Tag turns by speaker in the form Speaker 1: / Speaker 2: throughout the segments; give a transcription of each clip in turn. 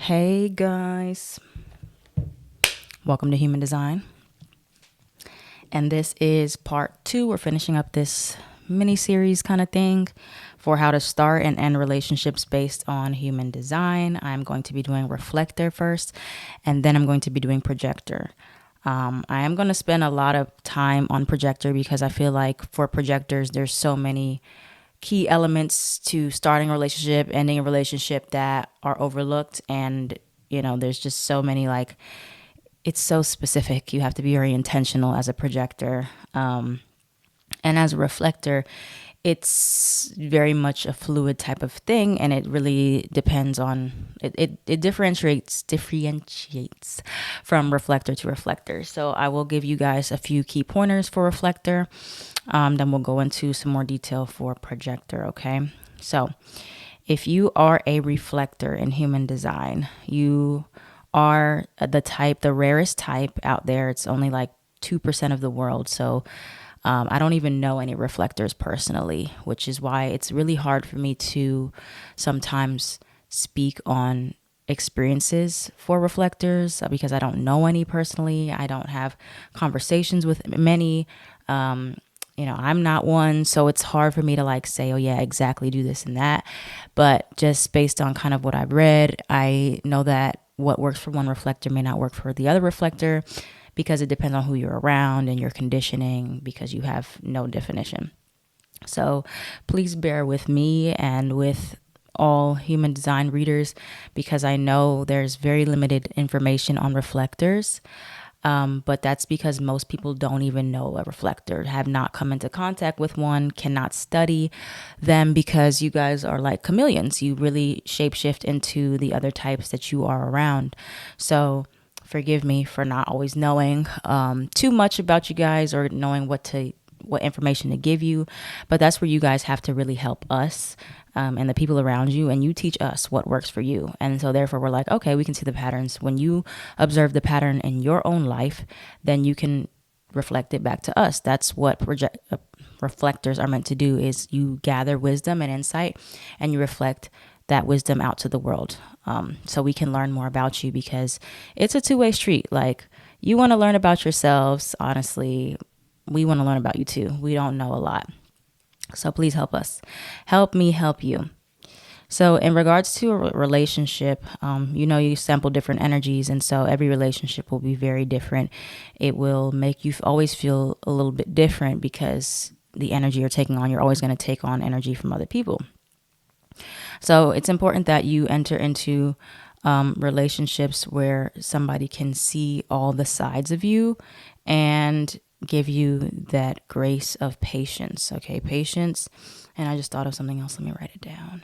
Speaker 1: Hey guys, welcome to Human Design. And this is part 2. We're finishing up this mini series kind of thing for how to start and end relationships based on human design. I'm going to be doing Reflector first, and then I'm going to be doing Projector. I am going to spend a lot of time on Projector because I feel like for projectors, there's so many key elements to starting a relationship, ending a relationship that are overlooked. And, there's just so many, it's so specific. You have to be very intentional as a projector. And as a reflector, it's very much a fluid type of thing, and it really depends on it differentiates from reflector to reflector. So I will give you guys a few key pointers for reflector. Then we'll go into some more detail for projector. Okay, so if you are a reflector in human design, you are the rarest type out there. It's only like 2% of the world. So I don't even know any reflectors personally, which is why it's really hard for me to sometimes speak on experiences for reflectors because I don't know any personally. I don't have conversations with many. I'm not one, so it's hard for me to say, oh yeah, exactly do this and that. But just based on kind of what I've read, I know that what works for one reflector may not work for the other reflector, because it depends on who you're around and your conditioning, because you have no definition. So please bear with me and with all human design readers, because I know there's very limited information on reflectors. But that's because most people don't even know a reflector, have not come into contact with one, cannot study them, because you guys are like chameleons. You really shapeshift into the other types that you are around. So forgive me for not always knowing too much about you guys or knowing what information to give you. But that's where you guys have to really help us and the people around you, and you teach us what works for you. And so therefore we're like, okay, we can see the patterns. When you observe the pattern in your own life, then you can reflect it back to us. That's what reflectors are meant to do, is you gather wisdom and insight and you reflect that wisdom out to the world. So we can learn more about you, because it's a two-way street. Like, you want to learn about yourselves. Honestly, we want to learn about you too. We don't know a lot. So please help us. Help me help you. So in regards to a relationship, you sample different energies. And so every relationship will be very different. It will make you always feel a little bit different, because the energy you're taking on, you're always going to take on energy from other people. So it's important that you enter into relationships where somebody can see all the sides of you and give you that grace of patience. Okay, patience. And I just thought of something else. Let me write it down.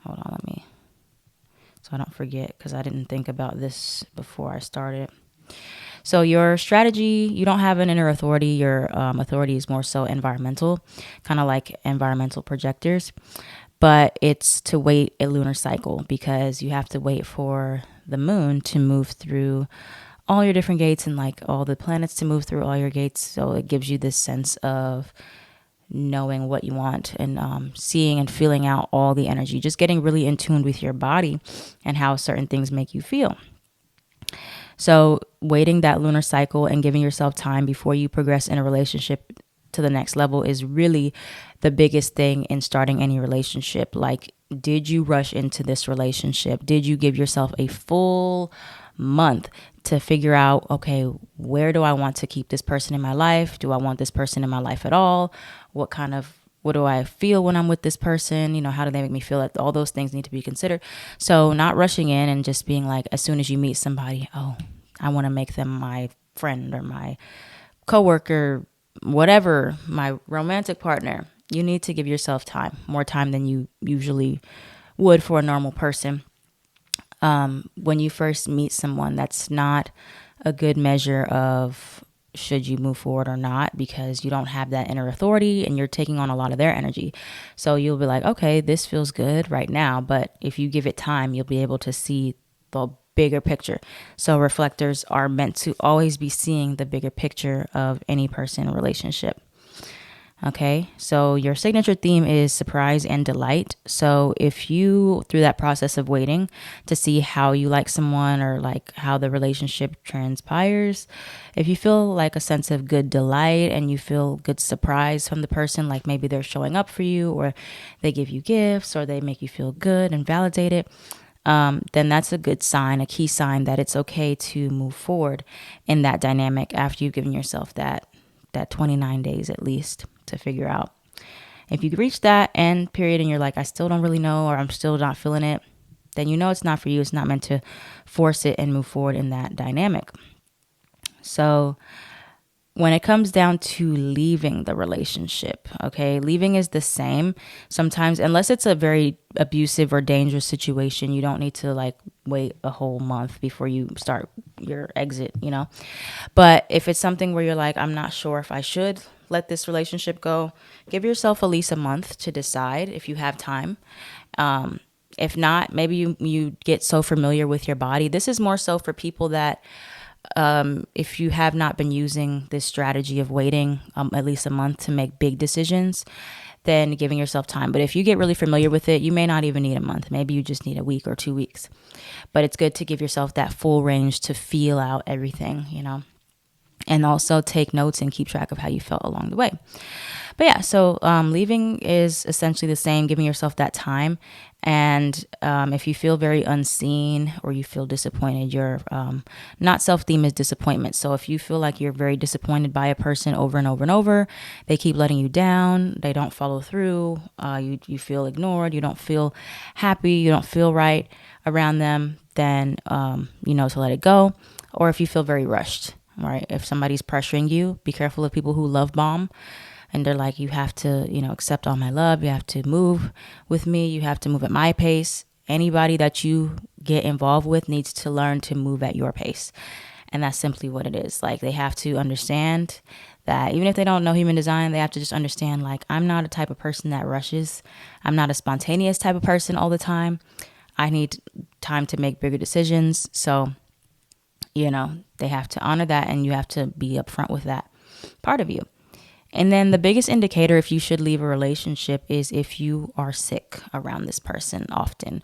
Speaker 1: Hold on, so I don't forget, because I didn't think about this before I started. So your strategy, you don't have an inner authority. Your authority is more so environmental, kind of like environmental projectors. But it's to wait a lunar cycle, because you have to wait for the moon to move through all your different gates, and all the planets to move through all your gates. So it gives you this sense of knowing what you want, and seeing and feeling out all the energy, just getting really in tune with your body and how certain things make you feel. So waiting that lunar cycle and giving yourself time before you progress in a relationship to the next level is really the biggest thing in starting any relationship. Like, did you rush into this relationship? Did you give yourself a full month to figure out, okay, where do I want to keep this person in my life? Do I want this person in my life at all? What do I feel when I'm with this person? How do they make me feel? That all those things need to be considered. So not rushing in and just being like, as soon as you meet somebody, oh, I want to make them my friend or my coworker, whatever, my romantic partner. You need to give yourself time, more time than you usually would for a normal person. When you first meet someone, that's not a good measure of should you move forward or not, because you don't have that inner authority and you're taking on a lot of their energy. So you'll be like, okay, this feels good right now. But if you give it time, you'll be able to see the bigger picture. So reflectors are meant to always be seeing the bigger picture of any person in a relationship. Okay, so your signature theme is surprise and delight. So if you, through that process of waiting to see how you like someone or like how the relationship transpires, if you feel like a sense of good delight and you feel good surprise from the person, like maybe they're showing up for you or they give you gifts or they make you feel good and validated, then that's a good sign, a key sign that it's okay to move forward in that dynamic after you've given yourself that 29 days at least to figure out. If you reach that end period and you're like, I still don't really know, or I'm still not feeling it, then you know it's not for you. It's not meant to force it and move forward in that dynamic. So when it comes down to leaving the relationship, okay, leaving is the same sometimes, unless it's a very abusive or dangerous situation. You don't need to like wait a whole month before you start your exit, you know. But if it's something where you're like, I'm not sure if I should let this relationship go, give yourself at least a month to decide if you have time. If not, maybe you get so familiar with your body. This is more so for people that if you have not been using this strategy of waiting at least a month to make big decisions, then giving yourself time. But if you get really familiar with it, you may not even need a month. Maybe you just need a week or 2 weeks. But it's good to give yourself that full range to feel out everything, you know, and also take notes and keep track of how you felt along the way. But yeah, so leaving is essentially the same, giving yourself that time. And if you feel very unseen or you feel disappointed, your not self-theme is disappointment. So if you feel like you're very disappointed by a person over and over and over, they keep letting you down, they don't follow through, you feel ignored, you don't feel happy, you don't feel right around them, then you know to let it go. Or if you feel very rushed, right? If somebody's pressuring you, be careful of people who love bomb. And they're like, you have to, you know, accept all my love. You have to move with me. You have to move at my pace. Anybody that you get involved with needs to learn to move at your pace. And that's simply what it is. Like, they have to understand that even if they don't know human design, they have to just understand, like, I'm not a type of person that rushes. I'm not a spontaneous type of person all the time. I need time to make bigger decisions. So, you know, they have to honor that, and you have to be upfront with that part of you. And then the biggest indicator if you should leave a relationship is if you are sick around this person often.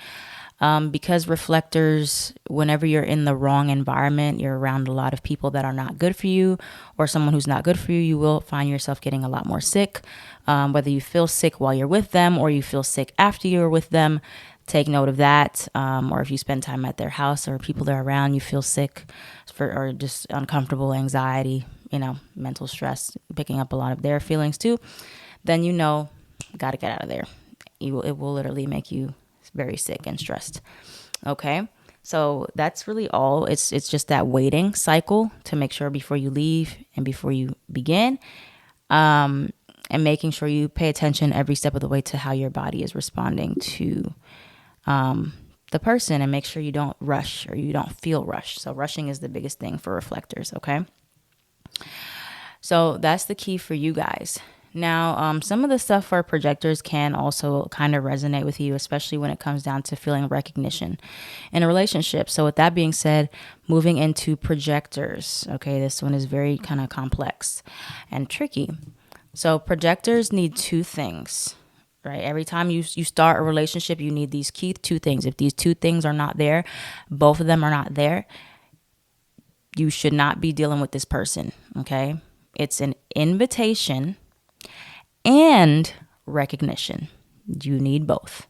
Speaker 1: Because reflectors, whenever you're in the wrong environment, you're around a lot of people that are not good for you or someone who's not good for you, you will find yourself getting a lot more sick. Whether you feel sick while you're with them or you feel sick after you're with them, take note of that. Or if you spend time at their house or people they're around, you feel sick or just uncomfortable, anxiety, you know, mental stress, picking up a lot of their feelings too, then you know, got to get out of there. It will literally make you very sick and stressed. Okay. So that's really all. It's just that waiting cycle to make sure before you leave and before you begin, and making sure you pay attention every step of the way to how your body is responding to the person, and make sure you don't rush or you don't feel rushed. So rushing is the biggest thing for reflectors. Okay. So that's the key for you guys. Now, some of the stuff for projectors can also kind of resonate with you, especially when it comes down to feeling recognition in a relationship. So with that being said, moving into projectors, okay, this one is very kind of complex and tricky. So projectors need two things, right? Every time you start a relationship, you need these key two things. If these two things are not there, both of them are not there, you should not be dealing with this person, okay? It's an invitation and recognition. You need both.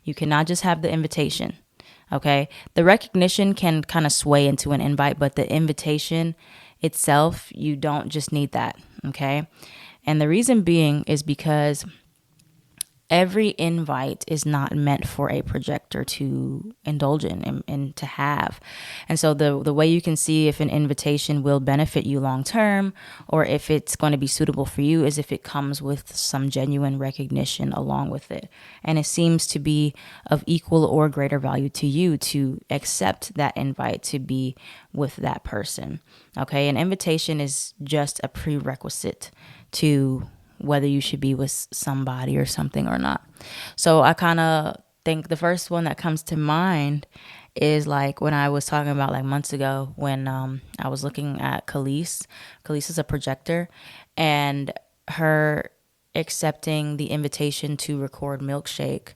Speaker 1: You cannot just have the invitation, okay? The recognition can kind of sway into an invite, but the invitation itself, you don't just need that, okay? And the reason being is because every invite is not meant for a projector to indulge in and to have. And so the way you can see if an invitation will benefit you long term or if it's going to be suitable for you is if it comes with some genuine recognition along with it. And it seems to be of equal or greater value to you to accept that invite to be with that person. Okay, an invitation is just a prerequisite to whether you should be with somebody or something or not. So I kind of think the first one that comes to mind is like when I was talking about like months ago when I was looking at Khalees. Khalees is a projector, and her accepting the invitation to record Milkshake.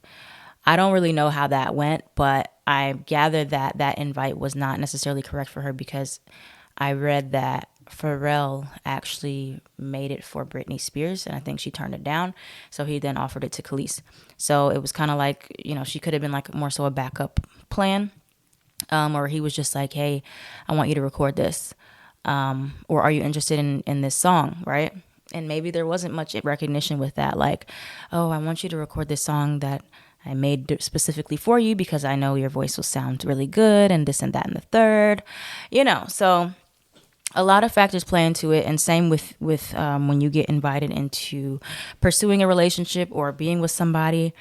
Speaker 1: I don't really know how that went, but I gathered that that invite was not necessarily correct for her, because I read that Pharrell actually made it for Britney Spears, and I think she turned it down. So he then offered it to Khalees. So it was kind of like, she could have been like more so a backup plan, or he was just like, hey, I want you to record this. Or are you interested in this song, right? And maybe there wasn't much recognition with that. Like, oh, I want you to record this song that I made specifically for you because I know your voice will sound really good and this and that and the third, so a lot of factors play into it. And same with when you get invited into pursuing a relationship or being with somebody.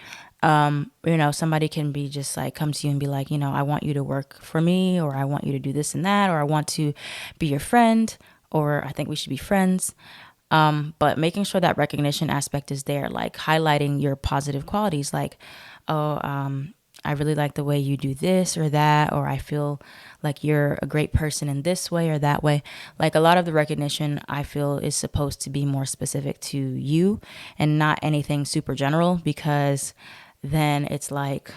Speaker 1: Somebody can be just like, come to you and be like, I want you to work for me, or I want you to do this and that, or I want to be your friend, or I think we should be friends. But making sure that recognition aspect is there, like highlighting your positive qualities, like, I really like the way you do this or that, or I feel like you're a great person in this way or that way. Like, a lot of the recognition, I feel, is supposed to be more specific to you and not anything super general, because then it's like,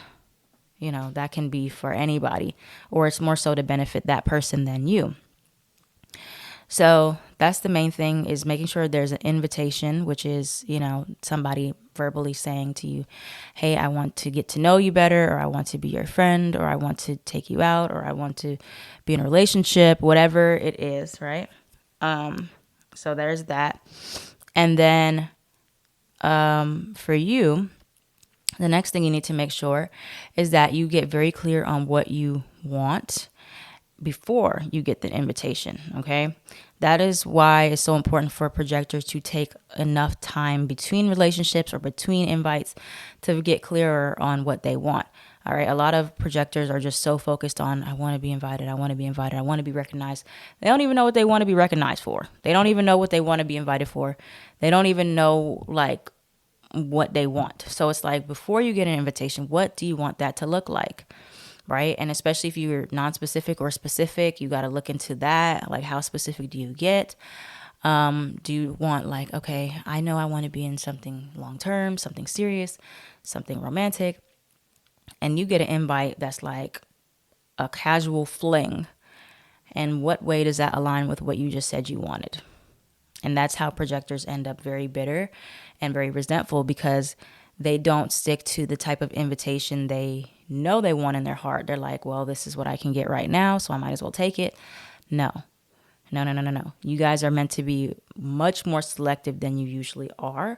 Speaker 1: that can be for anybody, or it's more so to benefit that person than you. So that's the main thing, is making sure there's an invitation, which is, somebody verbally saying to you, hey, I want to get to know you better, or I want to be your friend, or I want to take you out, or I want to be in a relationship, whatever it is, right? So there's that. And then for you, the next thing you need to make sure is that you get very clear on what you want before you get the invitation, okay? That is why it's so important for projectors to take enough time between relationships or between invites to get clearer on what they want. All right, a lot of projectors are just so focused on, I want to be invited, I want to be invited, I want to be recognized. They don't even know what they want to be recognized for. They don't even know what they want to be invited for. They don't even know, like, what they want. So it's like, before you get an invitation, what do you want that to look like? Right? And especially if you're non-specific or specific, you got to look into that. Like, how specific do you get? Do you want, like, okay, I know I want to be in something long-term, something serious, something romantic, and you get an invite that's like a casual fling. And what way does that align with what you just said you wanted? And that's how projectors end up very bitter and very resentful, because they don't stick to the type of invitation they know they want in their heart. They're like, well, this is what I can get right now, so I might as well take it. No. You guys are meant to be much more selective than you usually are.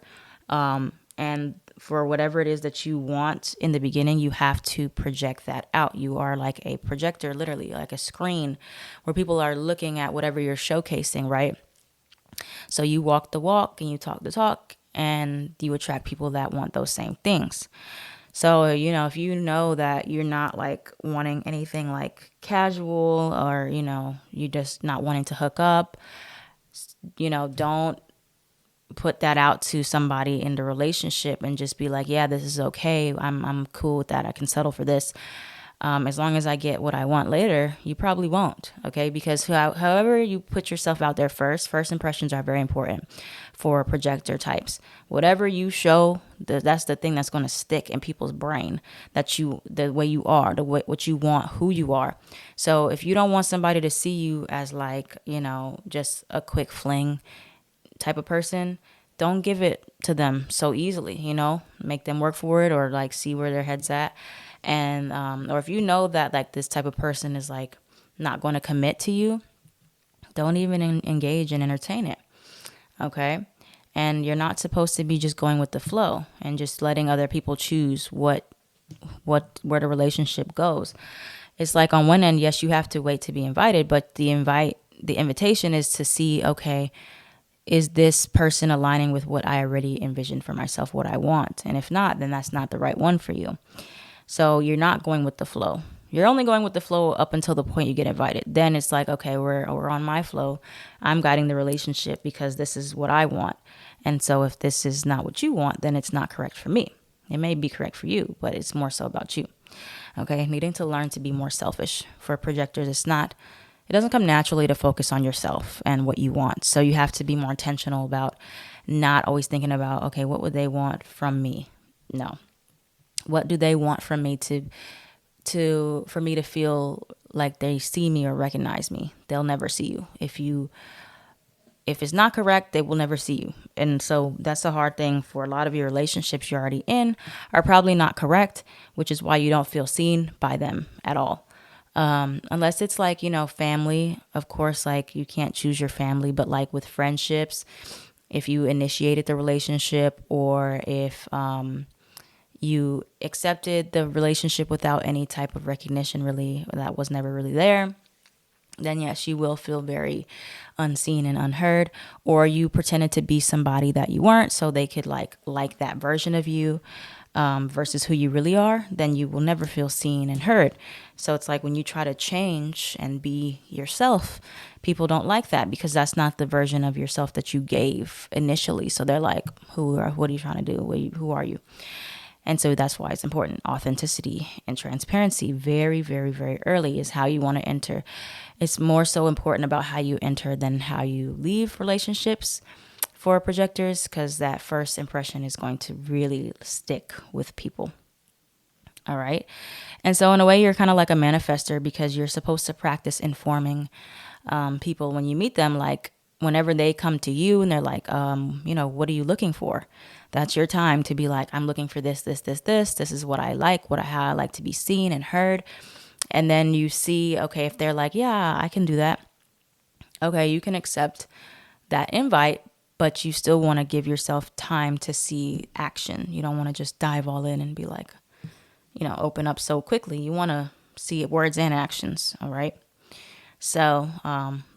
Speaker 1: And for whatever it is that you want in the beginning, you have to project that out. You are like a projector, literally like a screen where people are looking at whatever you're showcasing, right? So you walk the walk and you talk the talk, and you attract people that want those same things. So, if you know that you're not like wanting anything like casual, or, you're just not wanting to hook up, don't put that out to somebody in the relationship and just be like, yeah, this is okay. I'm cool with that. I can settle for this. As long as I get what I want later. You probably won't, okay? Because however you put yourself out there first impressions are very important for projector types. Whatever you show, that's the thing that's going to stick in people's brain, the way you are, what you want, who you are. So if you don't want somebody to see you as like, just a quick fling type of person, don't give it to them so easily, make them work for it, or like see where their head's at. And or if you know that like this type of person is like not going to commit to you, don't even engage and entertain it. Okay. And you're not supposed to be just going with the flow and just letting other people choose where the relationship goes. It's like, on one end, yes, you have to wait to be invited, but the invitation is to see, okay, is this person aligning with what I already envisioned for myself, what I want? And if not, then that's not the right one for you. So you're not going with the flow. You're only going with the flow up until the point you get invited. Then it's like, okay, we're on my flow. I'm guiding the relationship because this is what I want. And so if this is not what you want, then it's not correct for me. It may be correct for you, but it's more so about you. Okay, needing to learn to be more selfish. For projectors, it doesn't come naturally to focus on yourself and what you want. So you have to be more intentional about not always thinking about, okay, what would they want from me? No. What do they want from me for me to feel like they see me or recognize me? They'll never see you. If it's not correct, they will never see you. And so that's a hard thing for a lot of your relationships you're already in are probably not correct, which is why you don't feel seen by them at all. Unless it's like, family, of course, like you can't choose your family, but like with friendships, if you initiated the relationship or if you accepted the relationship without any type of recognition, really, that was never really there, then yes, you will feel very unseen and unheard. Or you pretended to be somebody that you weren't so they could like that version of you versus who you really are, then you will never feel seen and heard. So it's like when you try to change and be yourself, people don't like that because that's not the version of yourself that you gave initially. So they're like, what are you trying to do? Who are you? And so that's why it's important. Authenticity and transparency very, very, very early is how you want to enter. It's more so important about how you enter than how you leave relationships for projectors, because that first impression is going to really stick with people. All right. And so in a way, you're kind of like a manifester because you're supposed to practice informing people when you meet them, like whenever they come to you and they're like, what are you looking for? That's your time to be like, I'm looking for this, this, this, this. This is what I like, how I like to be seen and heard. And then you see, okay, if they're like, yeah, I can do that. Okay, you can accept that invite, but you still want to give yourself time to see action. You don't want to just dive all in and be like, open up so quickly. You want to see words and actions. All right. So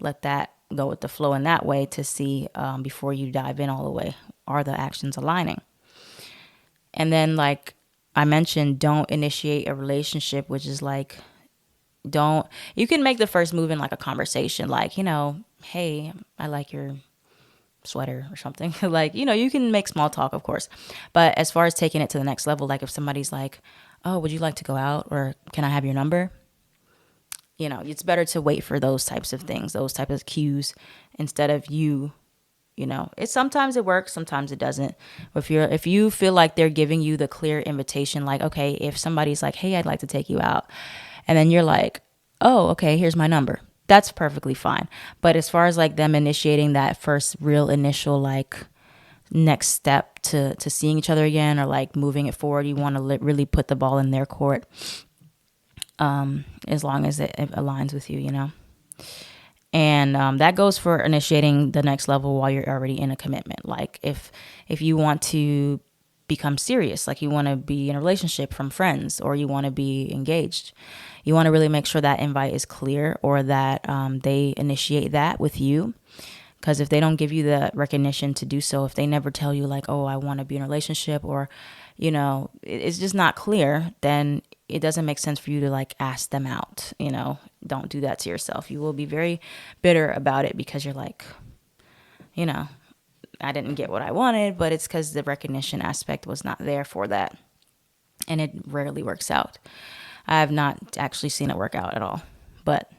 Speaker 1: let that go with the flow in that way to see before you dive in all the way, are the actions aligning? And then, like I mentioned, don't initiate a relationship, which is like, you can make the first move in like a conversation, like, hey, I like your sweater or something. Like, you can make small talk, of course. But as far as taking it to the next level, like if somebody's like, oh, would you like to go out? Or can I have your number? It's better to wait for those types of things, those types of cues, instead of sometimes it works, sometimes it doesn't. If you feel like they're giving you the clear invitation, like, okay, if somebody's like, hey, I'd like to take you out, and then you're like, oh, okay, here's my number, that's perfectly fine. But as far as like them initiating that first real initial like next step to seeing each other again, or like moving it forward, you want to really put the ball in their court, as long as it aligns with you, And that goes for initiating the next level while you're already in a commitment. Like if you want to become serious, like you want to be in a relationship from friends, or you want to be engaged, you want to really make sure that invite is clear, or that they initiate that with you. Because if they don't give you the recognition to do so, if they never tell you like, oh, I want to be in a relationship, or, it's just not clear, then it doesn't make sense for you to like ask them out. Don't do that to yourself. You will be very bitter about it because you're like, I didn't get what I wanted, but it's because the recognition aspect was not there for that. And it rarely works out. I have not actually seen it work out at all, but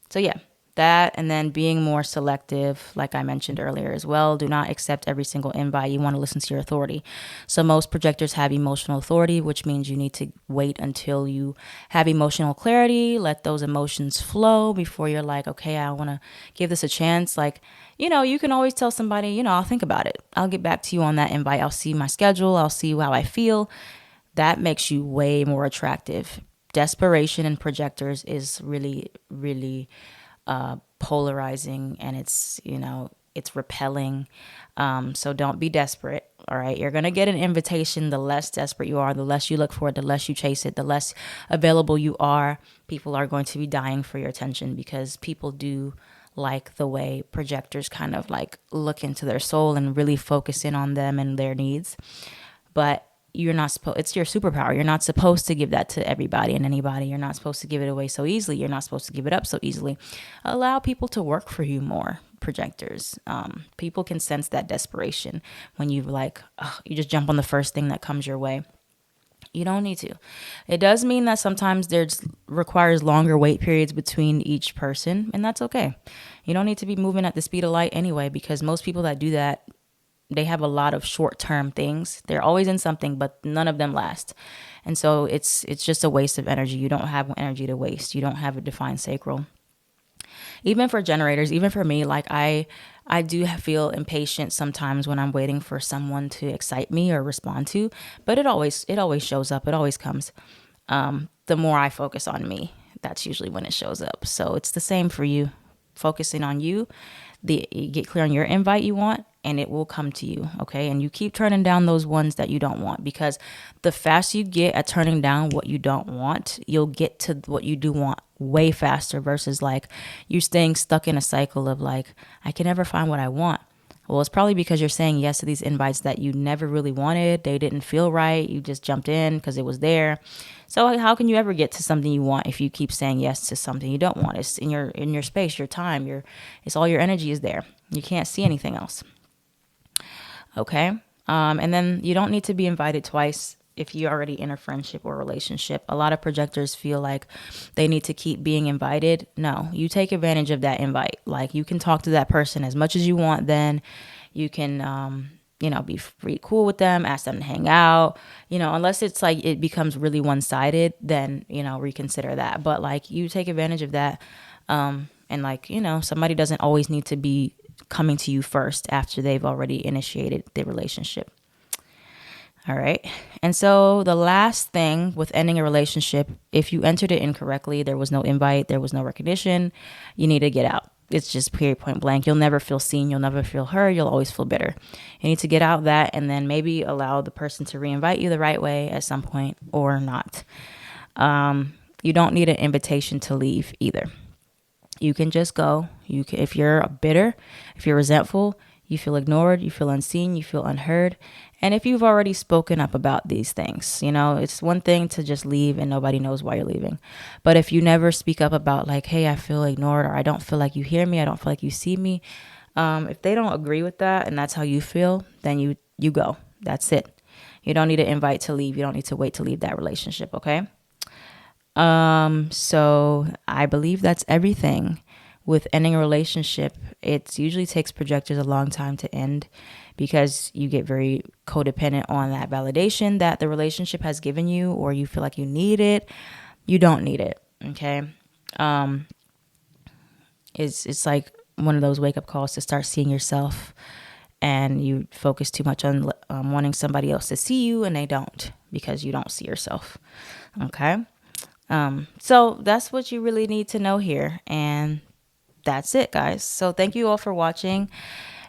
Speaker 1: so yeah, that, and then being more selective, like I mentioned earlier as well. Do not accept every single invite. You want to listen to your authority. So most projectors have emotional authority, which means you need to wait until you have emotional clarity, let those emotions flow before you're like, okay, I want to give this a chance. Like, you can always tell somebody, I'll think about it. I'll get back to you on that invite. I'll see my schedule. I'll see how I feel. That makes you way more attractive. Desperation in projectors is really, really polarizing, and it's repelling. So don't be desperate. All right, you're gonna get an invitation. The less desperate you are, the less you look for it, the less you chase it, the less available you are. People are going to be dying for your attention, because people do like the way projectors kind of like look into their soul and really focus in on them and their needs. But you're not supposed, it's your superpower. You're not supposed to give that to everybody and anybody. You're not supposed to give it away so easily. You're not supposed to give it up so easily. Allow people to work for you more, projectors. People can sense that desperation when you like, you just jump on the first thing that comes your way. You don't need to. It does mean that sometimes there's requires longer wait periods between each person, and that's okay. You don't need to be moving at the speed of light anyway, because most people that do that, they have a lot of short-term things. They're always in something, but none of them last. And so it's just a waste of energy. You don't have energy to waste. You don't have a defined sacral. Even for generators, even for me, like I do feel impatient sometimes when I'm waiting for someone to excite me or respond to, but it always shows up. It always comes. The more I focus on me, that's usually when it shows up. So it's the same for you. Focusing on you, you get clear on your invite you want, and it will come to you. Okay. And you keep turning down those ones that you don't want, because the faster you get at turning down what you don't want, you'll get to what you do want way faster, versus like you staying stuck in a cycle of like, I can never find what I want. Well, it's probably because you're saying yes to these invites that you never really wanted. They didn't feel right. You just jumped in because it was there. So how can you ever get to something you want if you keep saying yes to something you don't want? It's in your space, your time, it's all your energy is there. You can't see anything else. Okay. And then you don't need to be invited twice if you're already in a friendship or relationship. A lot of projectors feel like they need to keep being invited. No, you take advantage of that invite. Like, you can talk to that person as much as you want. Then you can, be free, cool with them, ask them to hang out, unless it's like it becomes really one-sided, then, reconsider that. But like, you take advantage of that. And like, somebody doesn't always need to be coming to you first after they've already initiated the relationship. All right. And so the last thing with ending a relationship, if you entered it incorrectly, there was no invite, there was no recognition, you need to get out. It's just period, point blank. You'll never feel seen. You'll never feel heard. You'll always feel bitter. You need to get out that, and then maybe allow the person to reinvite you the right way at some point, or not. You don't need an invitation to leave either. You can just go. If you're bitter, if you're resentful, you feel ignored, you feel unseen, you feel unheard. And if you've already spoken up about these things, it's one thing to just leave and nobody knows why you're leaving. But if you never speak up about like, hey, I feel ignored, or I don't feel like you hear me, I don't feel like you see me. If they don't agree with that and that's how you feel, then you go. That's it. You don't need an invite to leave. You don't need to wait to leave that relationship. Okay. So I believe that's everything with ending a relationship. It usually takes projectors a long time to end, because you get very codependent on that validation that the relationship has given you, or you feel like you need it. You don't need it. Okay. It's like one of those wake up calls to start seeing yourself, and you focus too much on wanting somebody else to see you, and they don't, because you don't see yourself. Okay. So that's what you really need to know here. And that's it, guys. So thank you all for watching,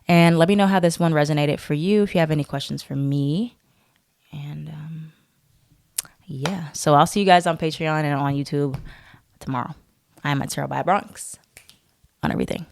Speaker 1: and let me know how this one resonated for you if you have any questions for me. And yeah, so I'll see you guys on Patreon and on YouTube tomorrow. I'm at Tarot by Bronx on everything.